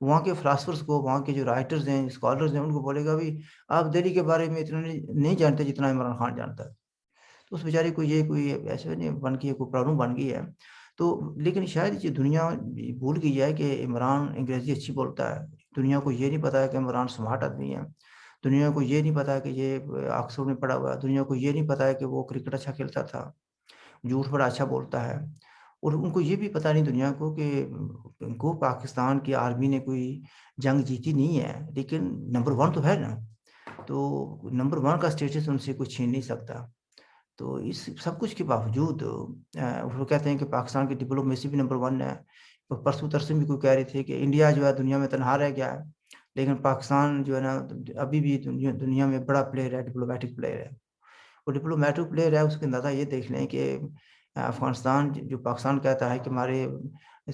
وہاں کے فلاسفرس کو، وہاں کے جو رائٹرز ہیں، اسکالرز ہیں، ان کو بولے گا بھی آپ دہلی کے بارے میں اتنا نہیں جانتے جتنا عمران خان جانتا ہے۔ تو اس بیچارے کو یہ کوئی ایسے نہیں بن گئی ہے، کوئی پرابلم بن گئی ہے۔ تو لیکن شاید یہ دنیا بھول گئی ہے کہ عمران انگریزی اچھی بولتا ہے۔ دنیا کو یہ نہیں پتا ہے کہ عمران سمارٹ آدمی ہے۔ دنیا کو یہ نہیں پتا کہ یہ آکسفورڈ میں پڑھا ہوا ہے۔ دنیا کو یہ نہیں پتا ہے کہ وہ کرکٹ اچھا کھیلتا تھا، جھوٹ بڑا اچھا بولتا ہے۔ اور ان کو یہ بھی پتہ نہیں دنیا کو کہ ان کو پاکستان کی آرمی نے کوئی جنگ جیتی نہیں ہے، لیکن نمبر 1 تو ہے نا۔ تو نمبر 1 کا اسٹیٹس ان سے کوئی چھین نہیں سکتا۔ تو اس سب کچھ کے باوجود وہ کہتے ہیں کہ پاکستان کی ڈپلومیسی بھی نمبر 1 ہے۔ پرسوں ترسوں بھی کوئی کہہ رہے تھے کہ انڈیا جو ہے دنیا میں تنہا رہ گیا ہے، لیکن پاکستان جو ہے نا ابھی بھی دنیا میں بڑا پلیئر ہے، ڈپلومیٹک پلیئر ہے۔ وہ ڈپلومیٹک پلیئر ہے، اس کے اندازہ یہ دیکھ لیں کہ افغانستان جو پاکستان کہتا ہے کہ ہمارے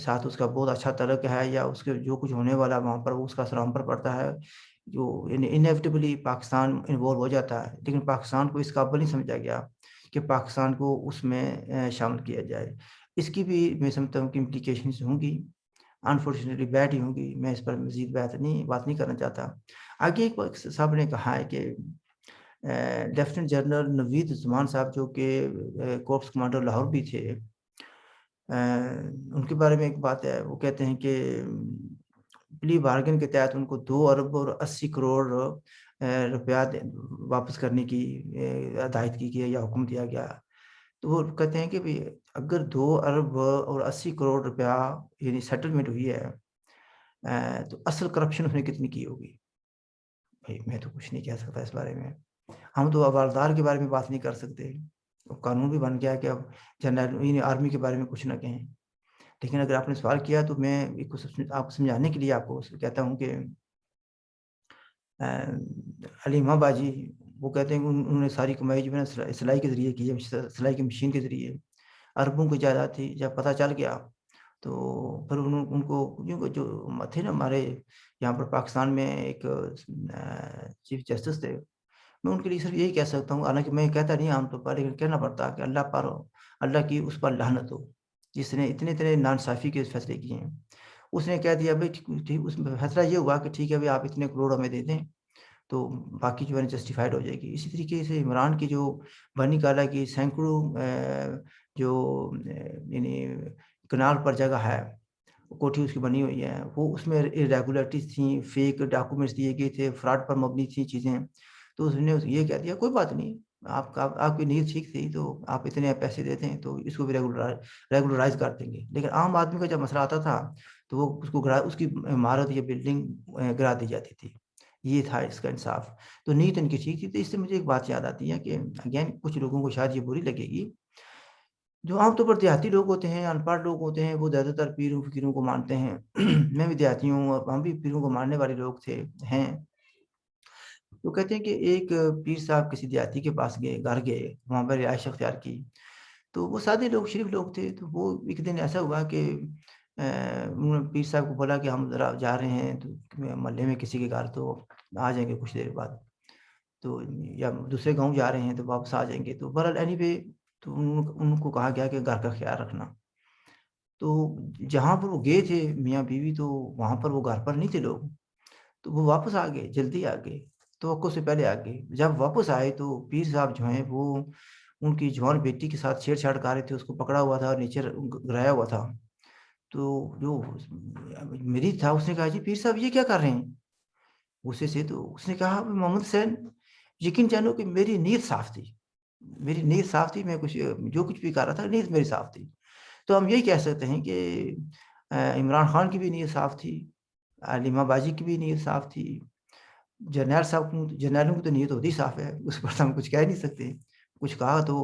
ساتھ اس کا بہت اچھا تعلق ہے، یا اس کے جو کچھ ہونے والا وہاں پر وہ اس کا اثر ہم پر پڑتا ہے، جو انیویٹیبلی پاکستان انوالو ہو جاتا ہے، لیکن پاکستان کو اس قابل نہیں سمجھا گیا کہ پاکستان کو اس میں شامل کیا جائے۔ اس کی بھی میں سمجھتا ہوں کہ امپلیکیشنز ہوں گی، انفارچونیٹلی بیڈ ہی ہوں گی۔ میں اس پر مزید بات نہیں کرنا چاہتا۔ آگے ایک صاحب نے کہا ہے کہ لیفٹیننٹ جنرل نوید زمان صاحب جو کہ کورپس کمانڈر لاہور بھی تھے، ان کے بارے میں ایک بات ہے، وہ کہتے ہیں کہ پلی بارگن کے تحت ان کو 2 ارب اور 80 کروڑ روپیہ واپس کرنے کی ہدایت کی گئی یا حکم دیا گیا۔ تو وہ کہتے ہیں کہ بھی اگر 2 ارب اور 80 کروڑ روپیہ یعنی سیٹلمنٹ ہوئی ہے، تو اصل کرپشن اس نے کتنی کی ہوگی؟ بھائی میں تو کچھ نہیں کہہ سکتا اس بارے میں۔ ہم تو حوالدار کے بارے میں بات نہیں کر سکتے۔ قانون بھی بن گیا کہ اب جنرل آرمی کے بارے میں کچھ نہ کہیں۔ لیکن اگر آپ نے سوال کیا تو میں آپ کو سمجھانے کے لیے آپ کو کہتا ہوں کہ علیمہ باجی وہ کہتے ہیں کہ انہوں نے ساری کمائی جو ہے نا سلائی کے ذریعے کی ہے، سلائی کی مشین کے ذریعے اربوں کی جائیداد تھی۔ جب پتہ چل گیا تو پھر ان کو جو تھے نا ہمارے یہاں پر پاکستان میں ایک چیف جسٹس تھے، میں ان کے لیے صرف یہی کہہ سکتا ہوں، حالانکہ میں کہتا نہیں عام طور پر، لیکن کہنا پڑتا کہ اللہ کی اس پر لعنت ہو جس نے اتنے ناانصافی کے فیصلے کیے ہیں۔ اس نے کہہ دیا بھائی ٹھیک، اس میں فیصلہ یہ ہوا کہ ٹھیک ہے بھائی آپ اتنے کروڑ ہمیں دے دیں تو باقی جو ہے جسٹیفائڈ ہو جائے گی۔ اسی طریقے سے عمران کی جو بنی کالا کی سینکڑوں جو یعنی کنال پر جگہ ہے، کوٹھی اس کی بنی ہوئی ہے، وہ اس میں ریگولیٹریز تھیں، فیک ڈاکومنٹس دیے گئے تھے، فراڈ پر مبنی تھیں چیزیں۔ تو اس نے یہ کہہ دیا کوئی بات نہیں، آپ کی نیت ٹھیک تھی تو آپ اتنے پیسے دیتے ہیں تو اس کو بھی ریگولرائز کر دیں گے۔ لیکن عام آدمی کا جب مسئلہ آتا تھا تو وہ اس کی عمارت یا بلڈنگ گرا دی جاتی تھی۔ یہ تھا اس کا انصاف۔ تو نیت ان کی ٹھیک تھی۔ تو اس سے مجھے ایک بات یاد آتی ہے کہ اگین کچھ لوگوں کو شاید یہ بری لگے گی، جو عام طور پر دیہاتی لوگ ہوتے ہیں، ان پڑھ لوگ ہوتے ہیں، وہ زیادہ تر پیروں فقیروں کو مانتے ہیں۔ میں بھی دیہاتی ہوں اور ہم بھی پیروں کو ماننے والے لوگ ہیں۔ تو کہتے ہیں کہ ایک پیر صاحب کسی دیہاتی کے پاس گھر گئے، وہاں پر رہائش اختیار کی۔ تو وہ سادے لوگ، شریف لوگ تھے۔ تو وہ ایک دن ایسا ہوا کہ انہوں نے پیر صاحب کو بولا کہ ہم ذرا جا رہے ہیں تو محلے میں کسی کے گھر، تو آ جائیں گے کچھ دیر بعد، تو یا دوسرے گاؤں جا رہے ہیں تو واپس آ جائیں گے۔ تو بہرحال اینی وے تو ان کو کہا گیا کہ گھر کا خیال رکھنا۔ تو جہاں پر وہ گئے تھے میاں بیوی، تو وہاں پر وہ گھر پر نہیں تھے لوگ، تو وہ واپس آ گئے، جلدی آ گئے، توقع سے پہلے آ گئے۔ جب واپس آئے تو پیر صاحب جو ہیں وہ ان کی جوان بیٹی کے ساتھ چھیڑ چھاڑ کر رہے تھے، اس کو پکڑا ہوا تھا اور نیچے گرایا ہوا تھا۔ تو جو مرید تھا اس نے کہا جی پیر صاحب یہ کیا کر رہے ہیں؟ غصے سے تو اس نے کہا محمد حسین یقین جانو کہ میری نیت صاف تھی، میری نیت صاف تھی، میں جو کچھ بھی کر رہا تھا نیت میری صاف تھی۔ تو ہم یہی کہہ سکتے ہیں کہ عمران خان کی بھی نیت صاف تھی، علیمہ باجی کی بھی نیت صاف تھی، جرنیل صاحب جرنیلوں کی تو نیت ہوتی صاف ہے، اس پر ہم کچھ کہہ نہیں سکتے۔ کچھ کہا تو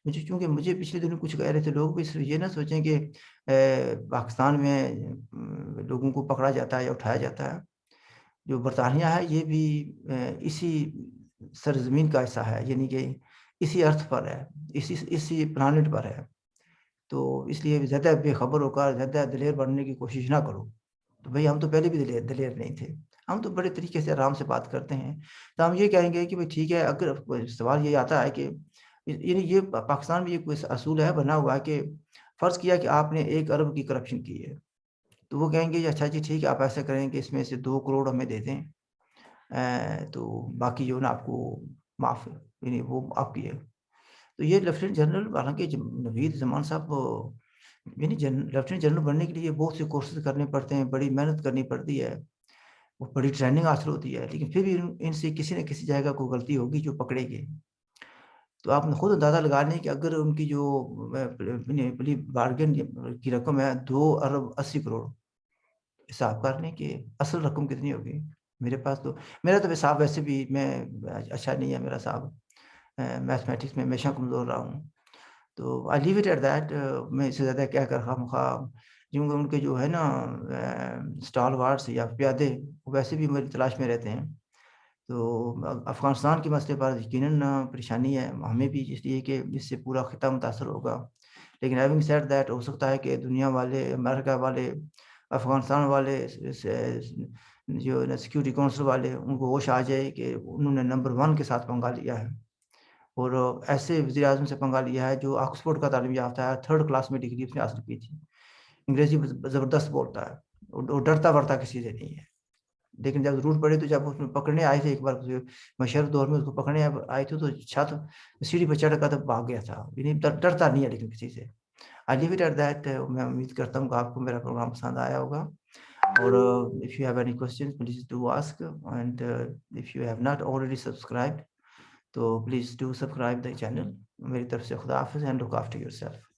چونکہ مجھے پچھلے دنوں کچھ کہہ رہے تھے لوگ بھی، صرف یہ نہ سوچیں کہ پاکستان میں لوگوں کو پکڑا جاتا ہے یا اٹھایا جاتا ہے۔ جو برطانیہ ہے یہ بھی اسی سرزمین کا حصہ ہے، یعنی کہ اسی ارتھ پر ہے، اسی پلانٹ پر ہے۔ تو اس لیے زیادہ بے خبر ہو کر زیادہ دلیر بننے کی کوشش نہ کرو۔ تو بھئی ہم تو پہلے بھی دلیر نہیں تھے، ہم تو بڑے طریقے سے آرام سے بات کرتے ہیں۔ تو ہم یہ کہیں گے کہ بھئی ٹھیک ہے، اگر سوال یہ آتا ہے کہ یعنی یہ پاکستان میں یہ کوئی اصول ہے بنا ہوا ہے کہ فرض کیا کہ آپ نے 1 ارب کی کرپشن کی ہے، تو وہ کہیں گے اچھا جی ٹھیک ہے آپ ایسا کریں کہ اس میں سے 2 کروڑ ہمیں دے دیں تو باقی جو ہے نا آپ کو معاف یعنی وہ آپ کی ہے۔ تو یہ لیفٹیننٹ جنرل حالانکہ نوید زمان صاحب یعنی لیفٹیننٹ جنرل بننے کے لیے بہت سے کورسز کرنے پڑتے ہیں، بڑی محنت کرنی پڑتی ہے، وہ بڑی ٹریننگ حاصل ہوتی ہے، لیکن پھر بھی ان سے کسی نہ کسی جگہ کوئی غلطی ہوگی جو پکڑے گی۔ تو آپ نے خود اندازہ لگا لیں کہ اگر ان کی جو پلی بارگین کی رقم ہے 2 ارب 80 کروڑ، حساب کر لیں کہ اصل رقم کتنی ہوگی۔ میرے پاس تو میرا تو حساب ویسے بھی میں اچھا نہیں ہے میرا حساب، میتھمیٹکس میں ہمیشہ کمزور رہا ہوں۔ تو آئی لیو اٹ ایٹ دیٹ میں اس سے زیادہ کیا کر خواہ کیونکہ ان کے جو ہے نا اسٹال وارڈس یا پیادے وہ ویسے بھی میری تلاش میں رہتے ہیں۔ تو افغانستان کے مسئلے پر یقیناً پریشانی ہے ہمیں بھی، اس لیے کہ اس سے پورا خطہ متاثر ہوگا، لیکن ہیونگ سیڈ دیٹ ہو سکتا ہے کہ دنیا والے، امریکہ والے، افغانستان والے، جو سیکیورٹی کونسل والے، ان کو ہوش آ جائے کہ انہوں نے نمبر 1 کے ساتھ پنگا لیا ہے، اور ایسے وزیر اعظم سے پنگا لیا ہے جو آکسفورڈ کا تعلیم یافتہ ہے، 3rd کلاس میں ڈگری اس نے حاصل کی تھی، انگریزی زبردست بولتا ہے، اور ڈرتا ورتا کسی سے نہیں ہے، لیکن جب ضرورت پڑی تو جب اس میں پکڑنے آئے تھے ایک بار مشرف دور میں اس کو پکڑنے آئے تھے تو چھت سیڑھی پہ چڑھ کر تو بھاگ گیا تھا، یعنی ڈرتا نہیں ہے لیکن کسی سے۔ آئی لیو اٹ ایٹ دیٹ، میں امید کرتا ہوں کہ آپ کو میرا پروگرام پسند آیا ہوگا، اور if you have any questions please do ask, and if you have not already subscribed تو please do subscribe the channel۔ میری طرف سے خدا حافظ and look after yourself۔